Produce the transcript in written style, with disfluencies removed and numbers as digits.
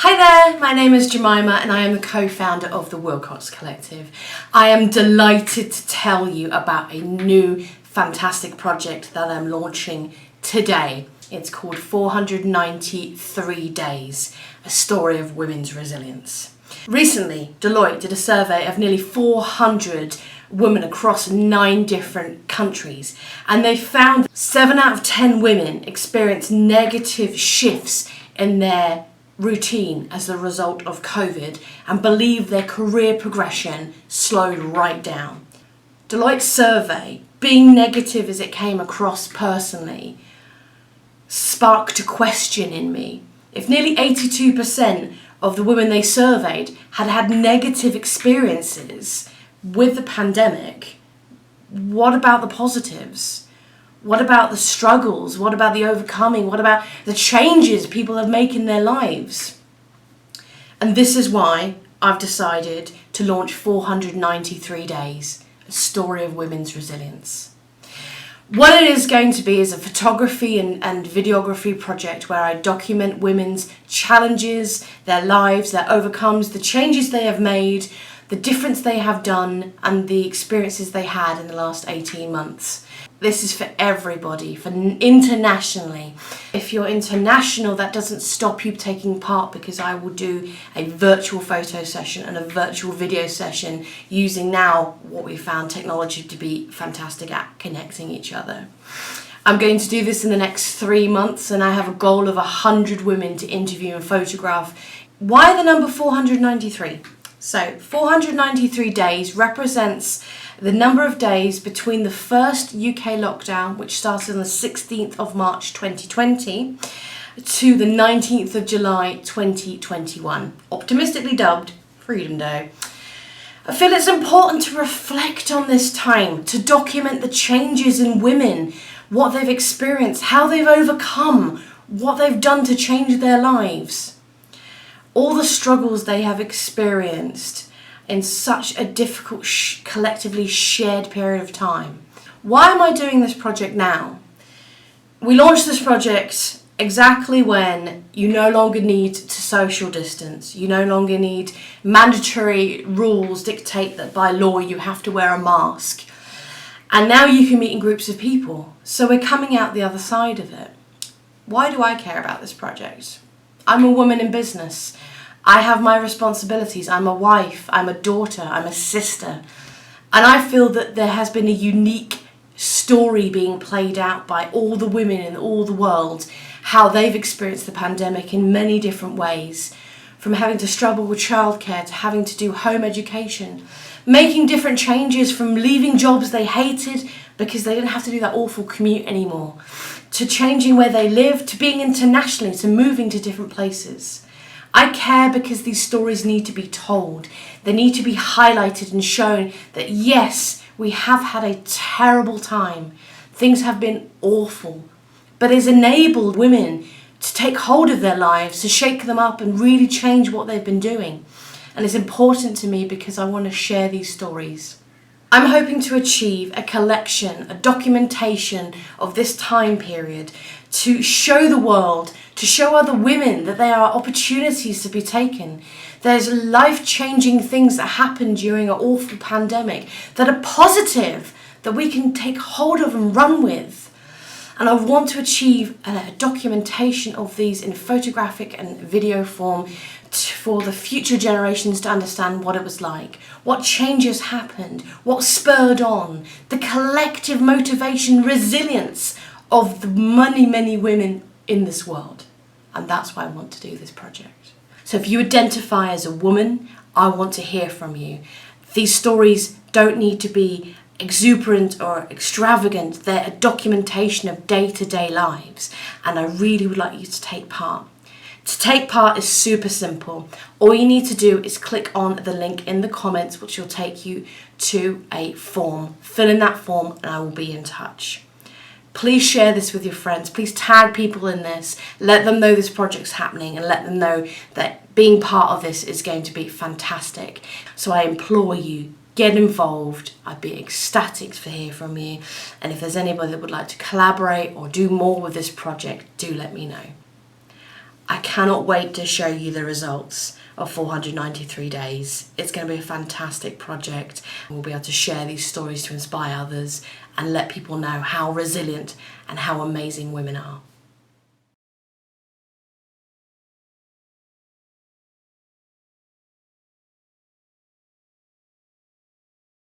Hi there, my name is Jemima and I am the co-founder of the Wilcox Collective. I am delighted to tell you about a new fantastic project that I'm launching today. It's called 493 Days, a story of women's resilience. Recently, Deloitte did a survey of nearly 400 women across 9 different countries, and they found 7 out of 10 women experience negative shifts in their routine as the result of COVID and believe their career progression slowed right down. Deloitte's survey, being negative as it came across personally, sparked a question in me. If nearly 82% of the women they surveyed had had negative experiences with the pandemic, what about the positives? What about the struggles? What about the overcoming? What about the changes people have made in their lives? And this is why I've decided to launch 493 Days, a story of women's resilience. What it is going to be is a photography and videography project where I document women's challenges, their lives, their overcomes, the changes they have made, the difference they have done, and the experiences they had in the last 18 months. This is for everybody, for internationally. If you're international, that doesn't stop you taking part, because I will do a virtual photo session and a virtual video session using now what we found technology to be fantastic at connecting each other. I'm going to do this in the next 3 months, and I have a goal of 100 women to interview and photograph. Why the number 493? So 493 days represents the number of days between the first UK lockdown, which started on the 16th of March 2020, to the 19th of July 2021, optimistically dubbed Freedom Day. I feel it's important to reflect on this time, to document the changes in women, what they've experienced, how they've overcome, what they've done to change their lives. All the struggles they have experienced in such a difficult, collectively shared period of time. Why am I doing this project now? We launched this project exactly when you no longer need to social distance. You no longer need mandatory rules dictate that by law you have to wear a mask. And now you can meet in groups of people. So we're coming out the other side of it. Why do I care about this project? I'm a woman in business. I have my responsibilities. I'm a wife, I'm a daughter, I'm a sister. And I feel that there has been a unique story being played out by all the women in all the world, how they've experienced the pandemic in many different ways, from having to struggle with childcare to having to do home education, making different changes, from leaving jobs they hated because they didn't have to do that awful commute anymore, to changing where they live, to being internationally, to moving to different places. I care because these stories need to be told. They need to be highlighted and shown that yes, we have had a terrible time. Things have been awful, but it's enabled women to take hold of their lives, to shake them up and really change what they've been doing. And it's important to me because I want to share these stories. I'm hoping to achieve a collection, a documentation of this time period to show the world, to show other women that there are opportunities to be taken. There's life-changing things that happen during an awful pandemic that are positive, that we can take hold of and run with. And I want to achieve a documentation of these in photographic and video form for the future generations to understand what it was like, what changes happened, what spurred on, the collective motivation, resilience of the many women in this world. And that's why I want to do this project. So if you identify as a woman, I want to hear from you. These stories don't need to be exuberant or extravagant. They're a documentation of day-to-day lives, and I really would like you to take part. To take part is super simple. All you need to do is click on the link in the comments, which will take you to a form. Fill in that form and I will be in touch. Please share this with your friends. Please tag people in this. Let them know this project's happening and let them know that being part of this is going to be fantastic. So I implore you, get involved. I'd be ecstatic to hear from you. And if there's anybody that would like to collaborate or do more with this project, do let me know. I cannot wait to show you the results of 493 days. It's going to be a fantastic project. We'll be able to share these stories to inspire others and let people know how resilient and how amazing women are.